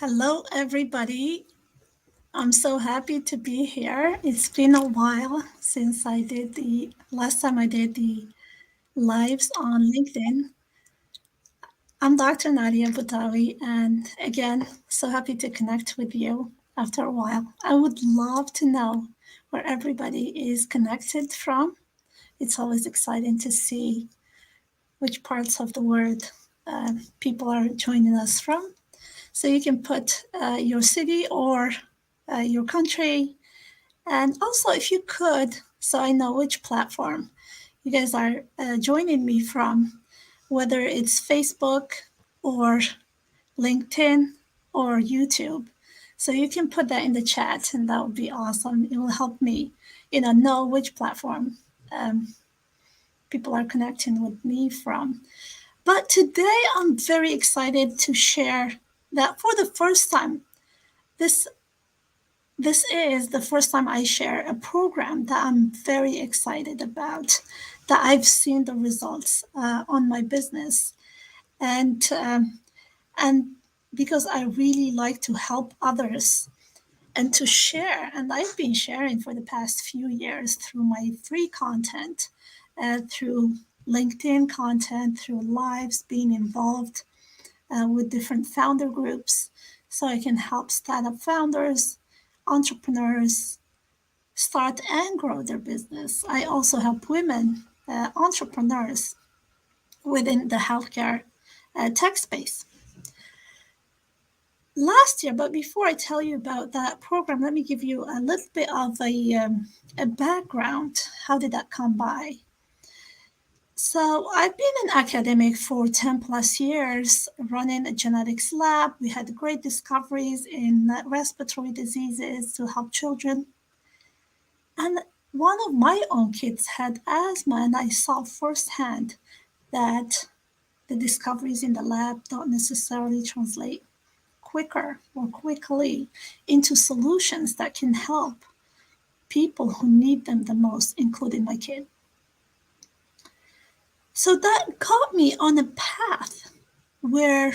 Hello, everybody. I'm so happy to be here. It's been a while since I did the last time I did the lives on LinkedIn. I'm Dr. Nadia Butawi, and again, so happy to connect with you after a while. I would love to know where everybody is connected from. It's always exciting to see which parts of the world people are joining us from. So you can put your city or your country. And also, if you could, so I know which platform you guys are joining me from, whether it's Facebook or LinkedIn or YouTube. So you can put that in the chat, and that would be awesome. It will help me, know which platform um, people are connecting with me from. But today, I'm very excited to share that for the first time, this this is the first time I share a program that I'm very excited about, that I've seen the results on my business, and and because I really like to help others and to share, and I've been sharing for the past few years through my free content, through LinkedIn content, through lives, being involved with different founder groups, so I can help startup founders, entrepreneurs start and grow their business. I also help women entrepreneurs within the healthcare tech space. Last year, but before I tell you about that program, let me give you a little bit of a background. How did that come by? So I've been an academic for 10 plus years, running a genetics lab. We had great discoveries in respiratory diseases to help children. And one of my own kids had asthma, and I saw firsthand that the discoveries in the lab don't necessarily translate quicker or quickly into solutions that can help people who need them the most, including my kid. So that got me on a path where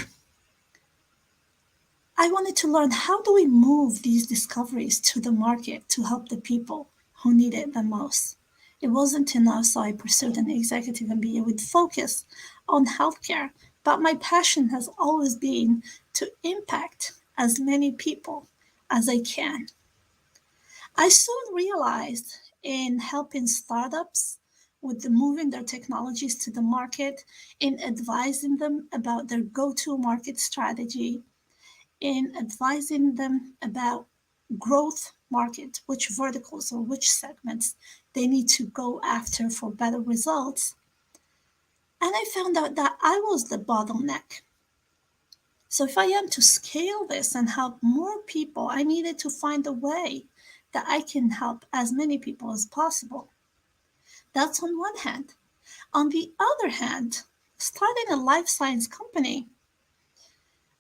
I wanted to learn, how do we move these discoveries to the market to help the people who need it the most. It wasn't enough, so I pursued an executive MBA with focus on healthcare. But my passion has always been to impact as many people as I can. I soon realized in helping startups with moving their technologies to the market, in advising them about their go to market strategy, in advising them about growth market, which verticals or which segments they need to go after for better results. And I found out that I was the bottleneck. So if I am to scale this and help more people, I needed to find a way that I can help as many people as possible. That's on one hand. On the other hand, starting a life science company,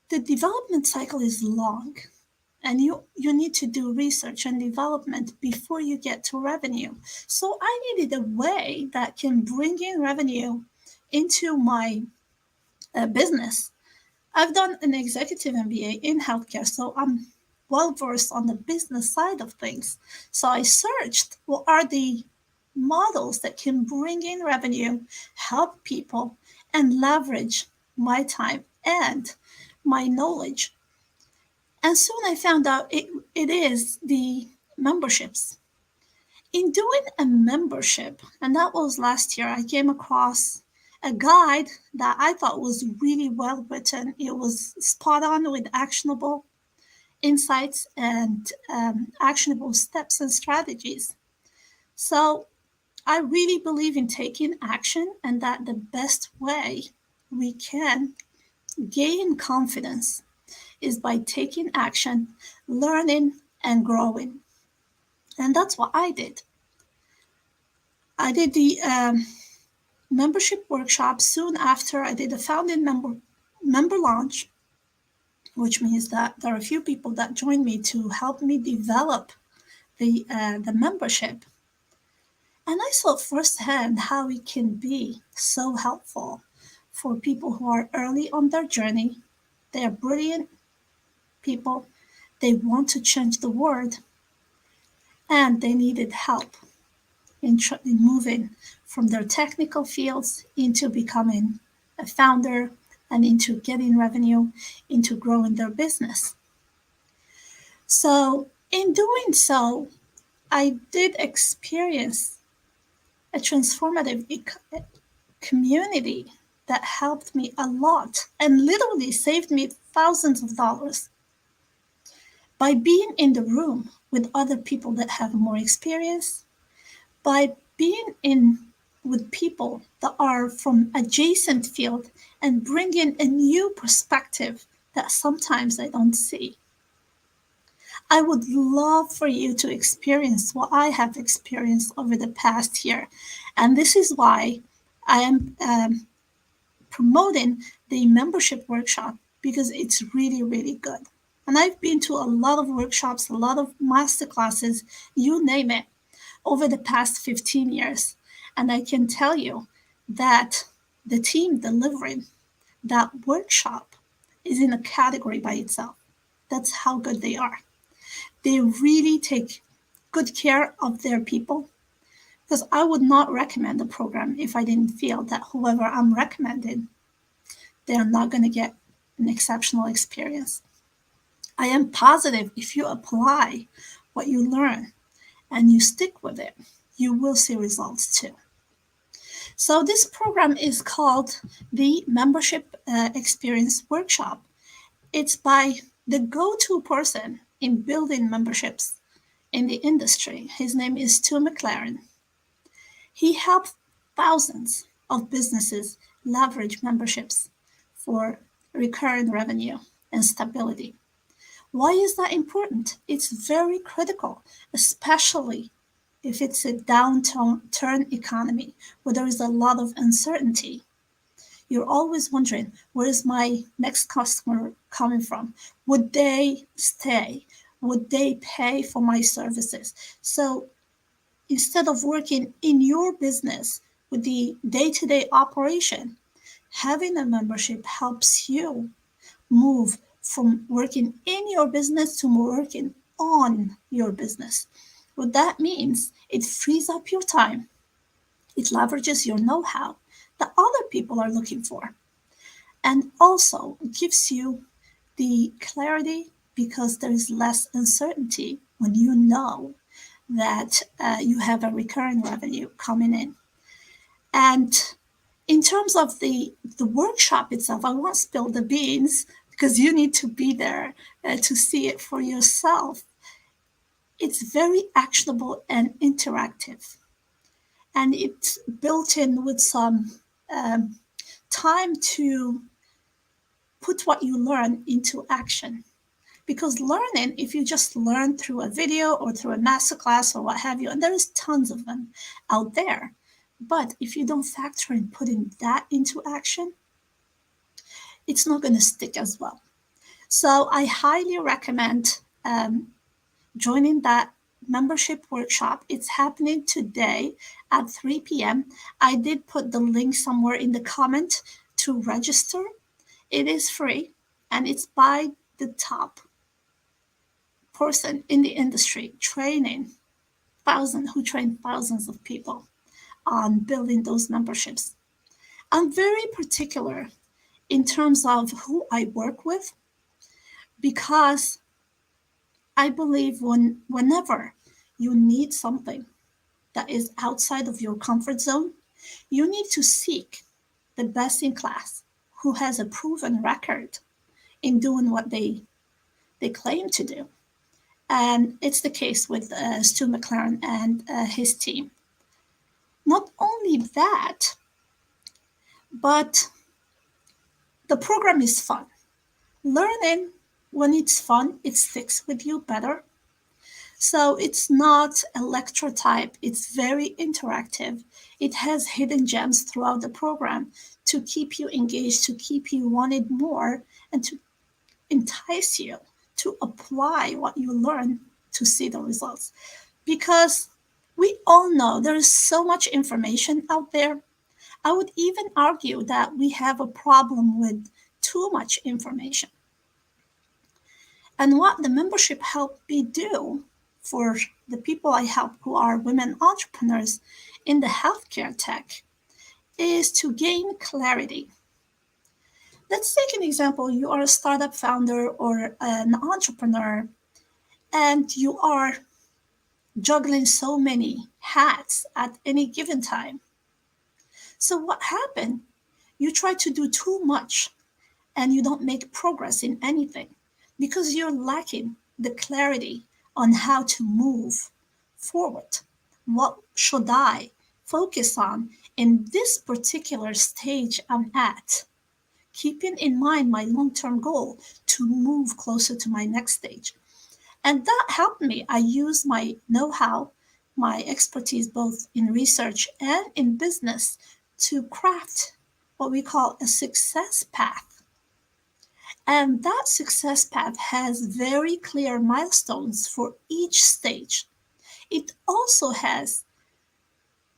the development cycle is long, and you need to do research and development before you get to revenue. So I needed a way that can bring in revenue into my business. I've done an executive MBA in healthcare, so I'm well versed on the business side of things. So I searched, what are the models that can bring in revenue, help people, and leverage my time and my knowledge. And soon I found out it is the memberships. In doing a membership, and that was last year, I came across a guide that I thought was really well written. It was spot on with actionable insights and actionable steps and strategies. So I really believe in taking action, and that the best way we can gain confidence is by taking action, learning, and growing. And that's what I did. I did the membership workshop. Soon after, I did a founding member launch, which means that there are a few people that joined me to help me develop the membership. And I saw firsthand how it can be so helpful for people who are early on their journey. They are brilliant people, they want to change the world, and they needed help in moving from their technical fields into becoming a founder and into getting revenue, into growing their business. So, in doing so, I did experience a transformative community that helped me a lot and literally saved me thousands of dollars by being in the room with other people that have more experience, by being in with people that are from adjacent field and bringing a new perspective that sometimes I don't see. I would love for you to experience what I have experienced over the past year. And this is why I am promoting the membership workshop, because it's really, really good. And I've been to a lot of workshops, a lot of master classes, you name it, over the past 15 years. And I can tell you that the team delivering that workshop is in a category by itself. That's how good they are. They really take good care of their people, because I would not recommend the program if I didn't feel that whoever I'm recommending, they're not going to get an exceptional experience. I am positive if you apply what you learn and you stick with it, you will see results too. So this program is called the Membership Experience Workshop. It's by the go-to person in building memberships in the industry. His name is Stu McLaren. He helped thousands of businesses leverage memberships for recurring revenue and stability. Why is that important? It's very critical, especially if it's a downturn economy where there is a lot of uncertainty. You're always wondering, where is my next customer coming from? Would they stay? Would they pay for my services? So instead of working in your business with the day-to-day operation, having a membership helps you move from working in your business to working on your business. What that means, it frees up your time. It leverages your know-how that other people are looking for. And also gives you the clarity, because there is less uncertainty when you know that you have a recurring revenue coming in. And in terms of the workshop itself, I won't spill the beans because you need to be there to see it for yourself. It's very actionable and interactive. And it's built in with some time to put what you learn into action. Because learning, if you just learn through a video or through a masterclass or what have you, and there is tons of them out there, but if you don't factor in putting that into action, it's not going to stick as well. So I highly recommend joining that membership workshop. It's happening today at 3 p.m. I did put the link somewhere in the comment to register. It is free, and it's by the top person in the industry who trained thousands of people on building those memberships. I'm very particular in terms of who I work with, because I believe whenever you need something that is outside of your comfort zone, you need to seek the best in class who has a proven record in doing what they claim to do. And it's the case with Stu McLaren and his team. Not only that, but the program is fun. Learning, when it's fun, it sticks with you better. So it's not a lecture type, it's very interactive. It has hidden gems throughout the program to keep you engaged, to keep you wanting more, and to entice you to apply what you learn to see the results. Because we all know there is so much information out there. I would even argue that we have a problem with too much information. And what the membership helped me do for the people I help who are women entrepreneurs in the healthcare tech is to gain clarity. Let's take an example. You are a startup founder or an entrepreneur, and you are juggling so many hats at any given time. So, what happened? You try to do too much and you don't make progress in anything because you're lacking the clarity on how to move forward. What should I focus on in this particular stage I'm at? Keeping in mind my long term goal to move closer to my next stage. And that helped me. I used my know how, my expertise both in research and in business to craft what we call a success path. And that success path has very clear milestones for each stage. It also has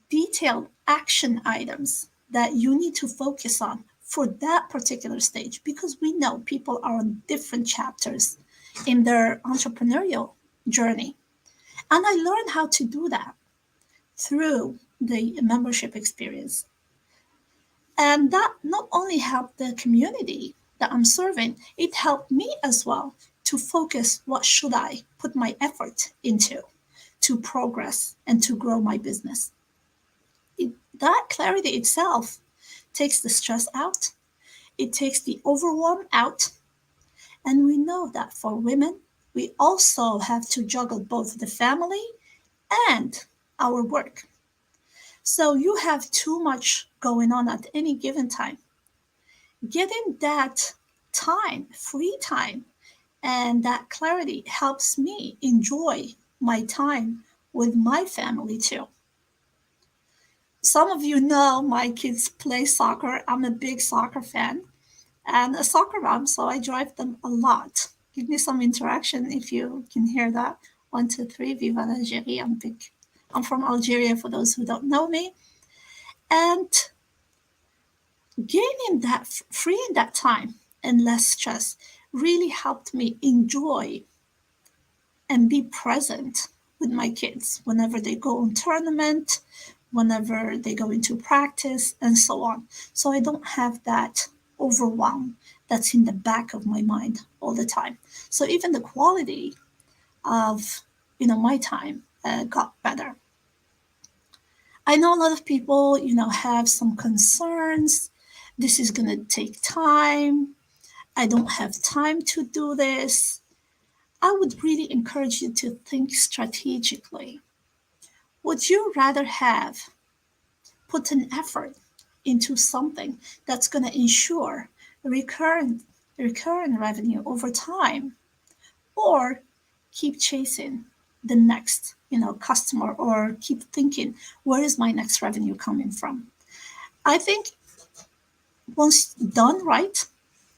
detailed action items that you need to focus on for that particular stage because we know people are on different chapters in their entrepreneurial journey. And I learned how to do that through the membership experience. And that not only helped the community that I'm serving, it helped me as well to focus what should I put my effort into to progress and to grow my business. That clarity itself takes the stress out, it takes the overwhelm out. And we know that for women, we also have to juggle both the family and our work. So you have too much going on at any given time. Getting that time, free time, and that clarity helps me enjoy my time with my family too. Some of you know my kids play soccer. I'm a big soccer fan and a soccer mom, so I drive them a lot. Give me some interaction if you can hear that. One, two, three, Viva l'Algérie. I'm big. I'm from Algeria for those who don't know me. And gaining that, freeing that time and less stress really helped me enjoy and be present with my kids whenever they go on tournament, whenever they go into practice, and so on. So I don't have that overwhelm that's in the back of my mind all the time. So even the quality of my time got better. I know a lot of people have some concerns. This is going to take time. I don't have time to do this. I would really encourage you to think strategically. Would you rather have put an effort into something that's going to ensure recurrent recurrent revenue over time, or keep chasing the next customer, or keep thinking, where is my next revenue coming from? I think once done right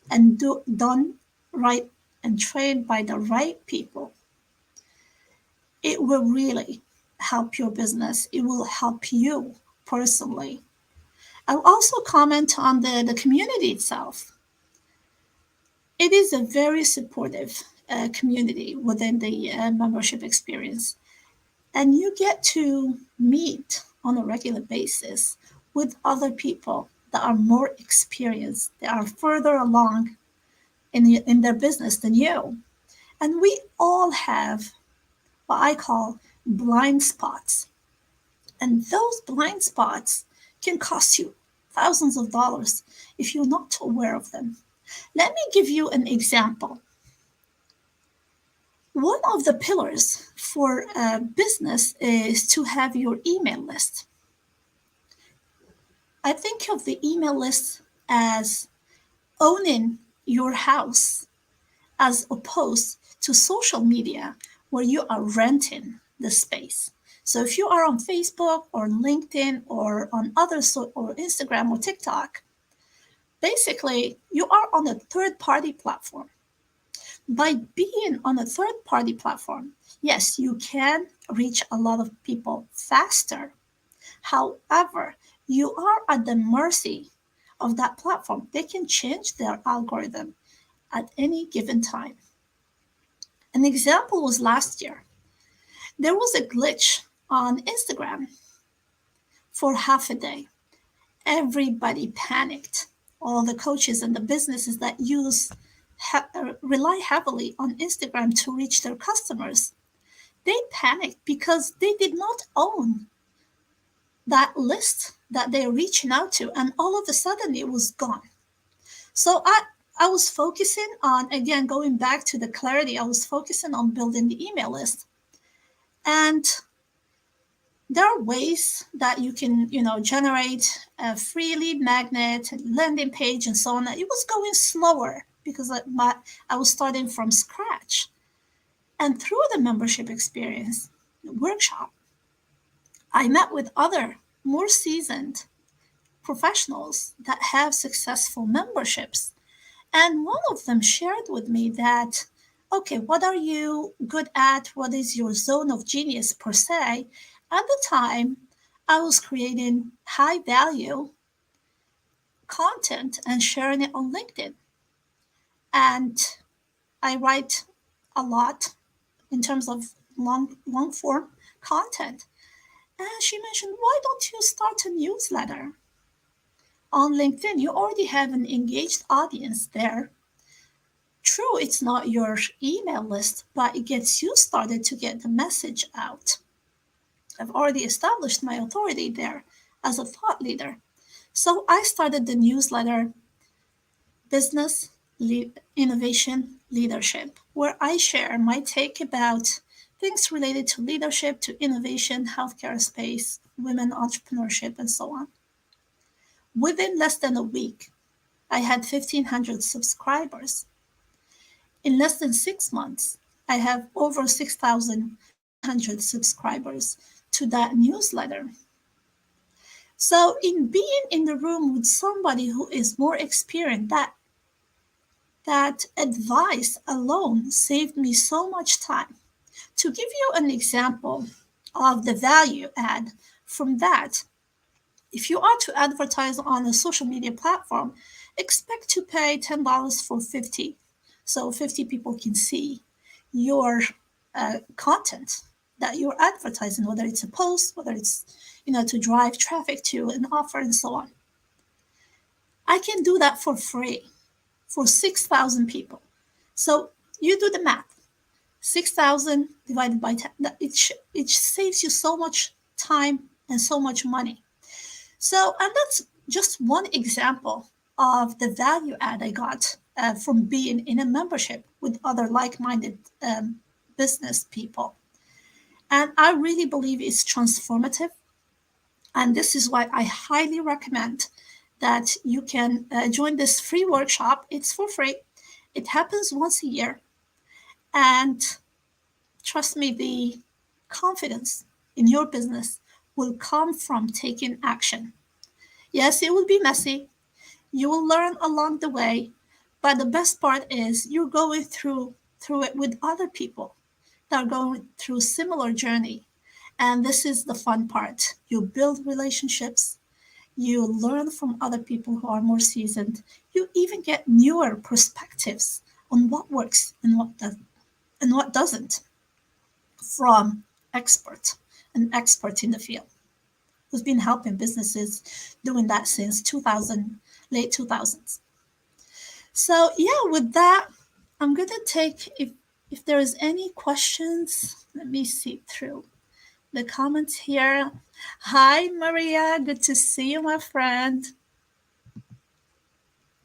and done right and trained by the right people, it will really help your business. It will help you personally. I'll also comment on the community itself. It is a very supportive community within the membership experience. And you get to meet on a regular basis with other people that are more experienced, that are further along in their business than you. And we all have what I call blind spots. And those blind spots can cost you thousands of dollars if you're not aware of them. Let me give you an example. One of the pillars for a business is to have your email list. I think of the email list as owning your house as opposed to social media where you are renting the space. So if you are on Facebook or LinkedIn or on or Instagram or TikTok, basically you are on a third party platform. By being on a third party platform, yes, you can reach a lot of people faster. However, you are at the mercy of that platform. They can change their algorithm at any given time. An example was last year. There was a glitch on Instagram for half a day. Everybody panicked. All the coaches and the businesses that rely heavily on Instagram to reach their customers, they panicked because they did not own that list that they're reaching out to, and all of a sudden it was gone. So I was focusing on, again, going back to the clarity, I was focusing on building the email list. And there are ways that you can, generate a free lead magnet, landing page, and so on. It was going slower because I was starting from scratch. And through the membership experience workshop, I met with other more seasoned professionals that have successful memberships. And one of them shared with me that, okay, what are you good at? What is your zone of genius per se? At the time, I was creating high value content and sharing it on LinkedIn. And I write a lot in terms of long form content. And she mentioned, why don't you start a newsletter on LinkedIn? You already have an engaged audience there. True, it's not your email list, but it gets you started to get the message out. I've already established my authority there as a thought leader. So I started the newsletter, Business Innovation Leadership, where I share my take about things related to leadership, to innovation, healthcare space, women entrepreneurship, and so on. Within less than a week, I had 1,500 subscribers. In less than 6 months, I have over 6,100 subscribers to that newsletter. So in being in the room with somebody who is more experienced, that advice alone saved me so much time. To give you an example of the value add from that, if you are to advertise on a social media platform, expect to pay $10 for 50. So 50 people can see your content that you're advertising, whether it's a post, whether it's, to drive traffic to an offer and so on. I can do that for free for 6,000 people. So you do the math. 6,000 divided by 10, it saves you so much time and so much money. So, and that's just one example of the value add I got from being in a membership with other like-minded business people. And I really believe it's transformative. And this is why I highly recommend that you can join this free workshop. It's for free. It happens once a year. And trust me, the confidence in your business will come from taking action. Yes, it will be messy. You will learn along the way, but the best part is you're going through it with other people that are going through similar journey. And this is the fun part. You build relationships, you learn from other people who are more seasoned. You even get newer perspectives on what works and what doesn't from an expert in the field who's been helping businesses doing that since late 2000s. So yeah, with that, I'm going to take, if there is any questions, let me see through the comments here. Hi, Maria. Good to see you, my friend.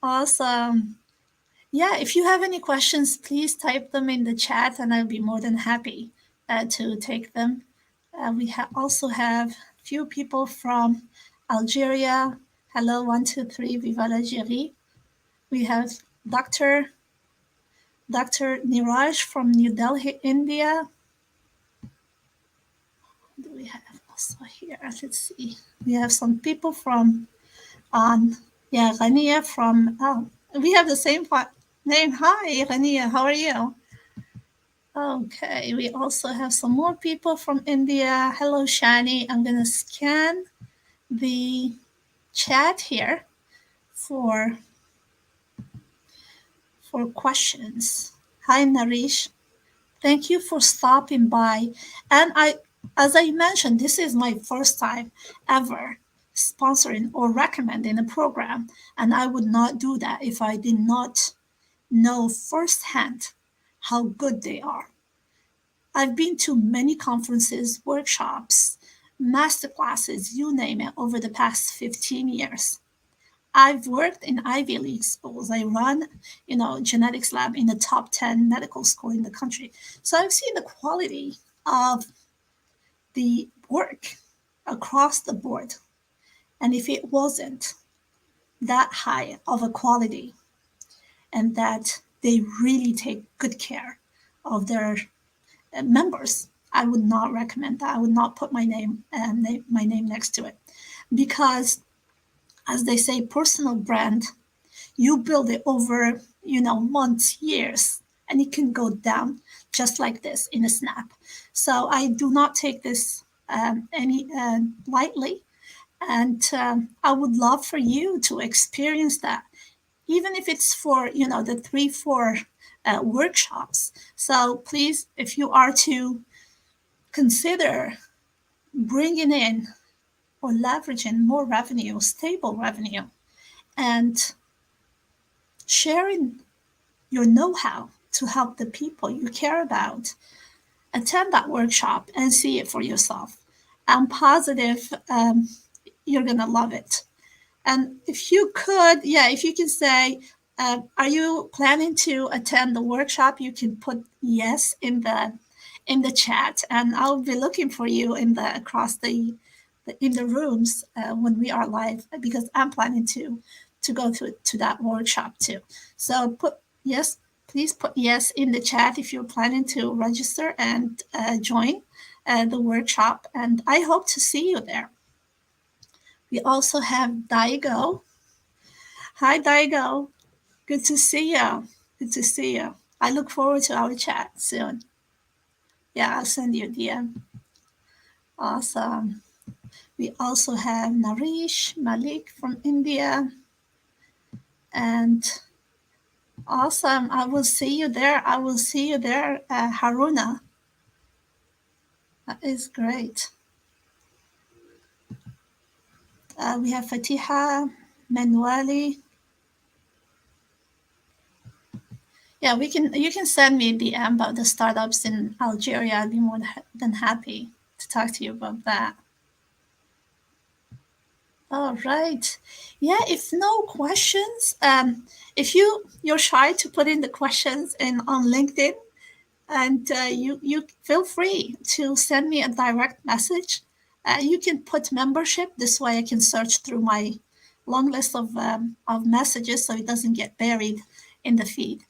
Awesome. Yeah, if you have any questions, please type them in the chat and I'll be more than happy to take them. We also have a few people from Algeria. Hello, 1, 2, 3, Viva l'Algérie. We have Dr. Niraj from New Delhi, India. What do we have also here? Let's see. We have some people from, Rania from, we have the same name. Hi, Rania, how are you? Okay, we also have some more people from India. Hello, Shani. I'm going to scan the chat here for questions. Hi, Nareesh. Thank you for stopping by. And as I mentioned, this is my first time ever sponsoring or recommending a program. And I would not do that if I did not know firsthand how good they are. I've been to many conferences, workshops, master classes, you name it, over the past 15 years. I've worked in Ivy League schools. I run, genetics lab in the top 10 medical school in the country. So I've seen the quality of the work across the board. And if it wasn't that high of a quality and that they really take good care of their members, I would not recommend that. I would not put my name next to it because, as they say, personal brand, you build it over months, years, and it can go down just like this in a snap. So I do not take this any lightly, and I would love for you to experience that, even if it's for the 3-4 workshops. So please, if you are to consider bringing in or leveraging more revenue, stable revenue, and sharing your know-how to help the people you care about, attend that workshop and see it for yourself. I'm positive you're going to love it. And if you could, yeah, if you can say, are you planning to attend the workshop? You can put yes in the chat, and I'll be looking for you in the across the in the rooms when we are live, because I'm planning to go to that workshop too. So put yes, please put yes in the chat if you're planning to register and join the workshop, and I hope to see you there. We also have Daigo. Hi, Daigo. Good to see you. Good to see you. I look forward to our chat soon. Yeah, I'll send you a DM. Awesome. We also have Nareesh Malik from India. And awesome. I will see you there. I will see you there, Haruna. That is great. We have Fatiha, Manuali. Yeah, you can send me a DM about the startups in Algeria. I'd be more than happy to talk to you about that. All right. Yeah, if no questions, if you're shy to put in the questions in on LinkedIn, and you feel free to send me a direct message. You can put membership. This way I can search through my long list of messages so it doesn't get buried in the feed.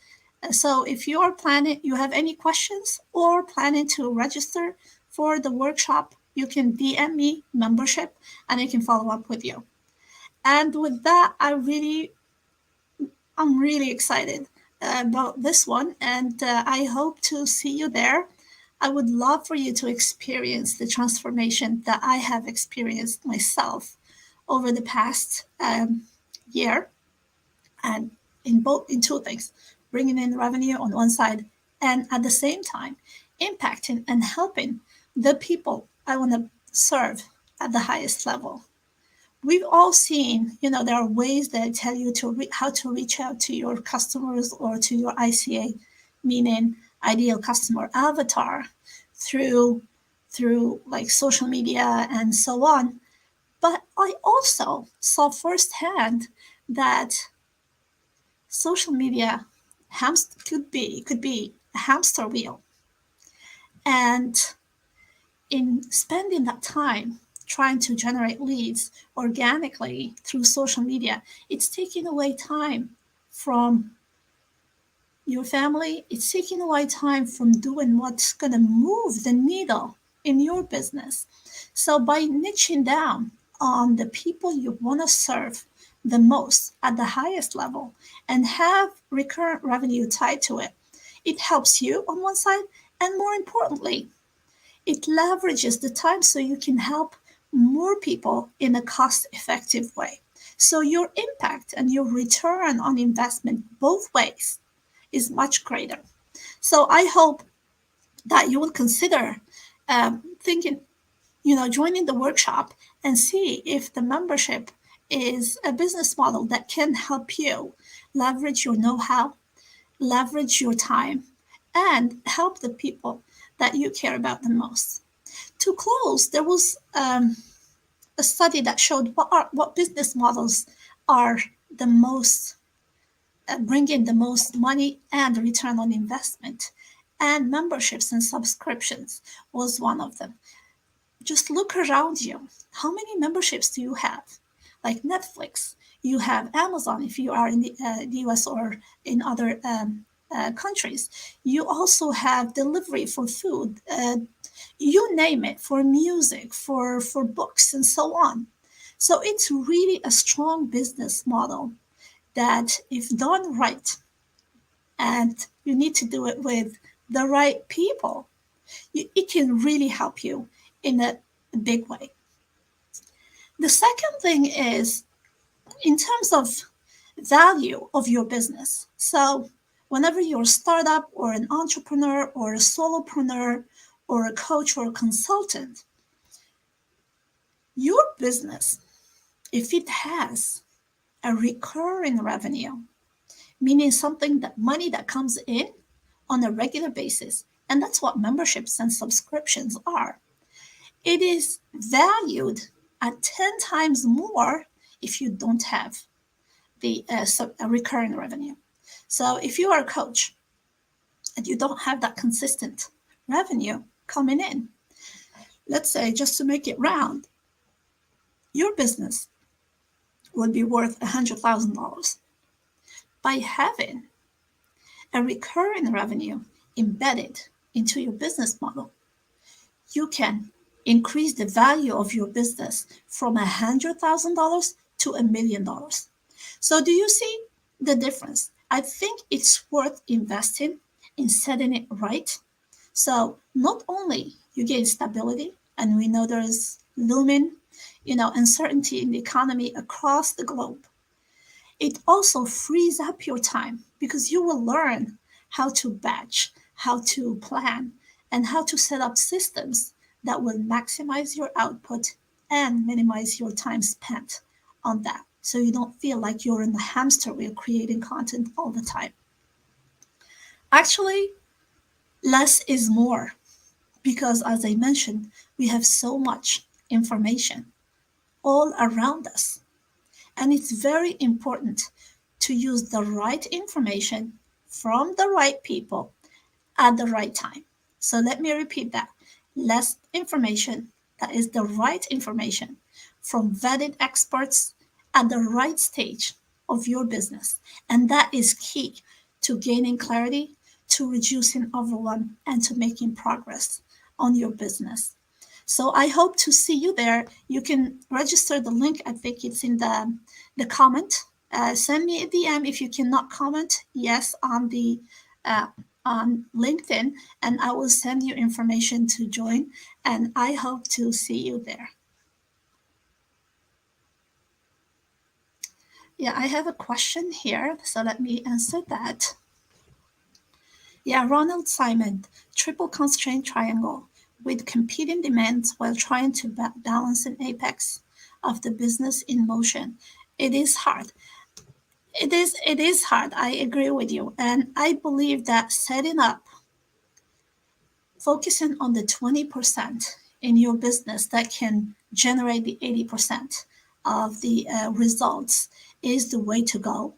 So if you are planning, you have any questions or planning to register for the workshop, you can DM me membership and I can follow up with you. And with that, I'm really excited about this one, and I hope to see you there. I would love for you to experience the transformation that I have experienced myself over the past year, and in two things: bringing in revenue on one side, and at the same time impacting and helping the people I want to serve at the highest level. We've all seen, there are ways that tell you how to reach out to your customers or to your ICA, meaning ideal customer avatar, through like social media and so on. But I also saw firsthand that social media could be a hamster wheel, and in spending that time trying to generate leads organically through social media, it's taking away time from your family. It's taking away time from doing what's going to move the needle in your business. So by niching down on the people you want to serve the most at the highest level and have recurrent revenue tied to it, it helps you on one side, and more importantly, it leverages the time so you can help more people in a cost-effective way. So your impact and your return on investment both ways is much greater. So I hope that you will consider thinking, joining the workshop and see if the membership is a business model that can help you leverage your know-how, leverage your time, and help the people that you care about the most. To close, there was a study that showed what business models are the most bring in the most money and return on investment, and memberships and subscriptions was one of them. Just look around you. How many memberships do you have? Like Netflix, you have Amazon if you are in the US or in other countries. You also have delivery for food, you name it, for music, for books, and so on. So it's really a strong business model that, if done right, and you need to do it with the right people, it can really help you in a big way. The second thing is in terms of value of your business. So whenever you're a startup or an entrepreneur or a solopreneur or a coach or a consultant, your business, if it has a recurring revenue, meaning something that money that comes in on a regular basis, and that's what memberships and subscriptions are, it is valued at 10 times more if you don't have the recurring revenue. So if you are a coach and you don't have that consistent revenue coming in, let's say, just to make it round, your business would be worth $100,000. By having a recurring revenue embedded into your business model, you can increase the value of your business from $100,000 to $1,000,000. So do you see the difference? I think it's worth investing in setting it right. So not only you gain stability, and we know there's looming, uncertainty in the economy across the globe, it also frees up your time because you will learn how to batch, how to plan, and how to set up systems that will maximize your output and minimize your time spent on that. So you don't feel like you're in the hamster wheel creating content all the time. Actually, less is more because, as I mentioned, we have so much information all around us. And it's very important to use the right information from the right people at the right time. So let me repeat that. Less information, that is the right information from vetted experts at the right stage of your business. And that is key to gaining clarity, to reducing overwhelm, and to making progress on your business. So I hope to see you there. You can register the link. I think it's in the comment. Send me a DM if you cannot comment yes uh, on LinkedIn, and I will send you information to join. And I hope to see you there. Yeah, I have a question here, so let me answer that. Yeah, Ronald Simon, triple constraint triangle with competing demands while trying to balance an apex of the business in motion. It is hard. It is hard. I agree with you. And I believe that setting up, focusing on the 20% in your business that can generate the 80% of the results is the way to go.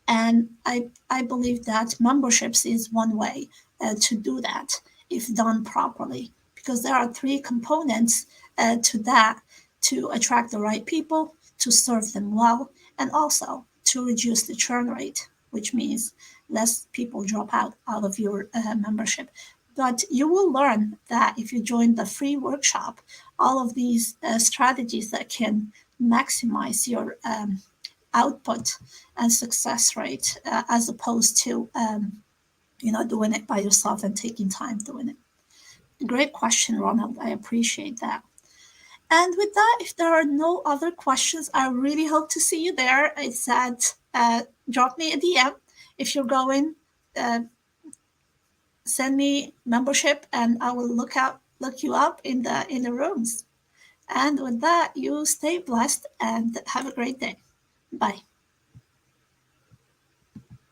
And I believe that memberships is one way to do that if done properly, because there are three components to that: to attract the right people, to serve them well, and also to reduce the churn rate, which means less people drop out of your membership. But you will learn that if you join the free workshop, all of these strategies that can maximize your output and success rate as opposed to doing it by yourself and taking time doing it. Great question, Ronald. I appreciate that. And with that, if there are no other questions, I really hope to see you there. I said drop me a DM if you're going. Uh, send me membership and I will look you up in the rooms. And with that, you stay blessed and have a great day. Bye.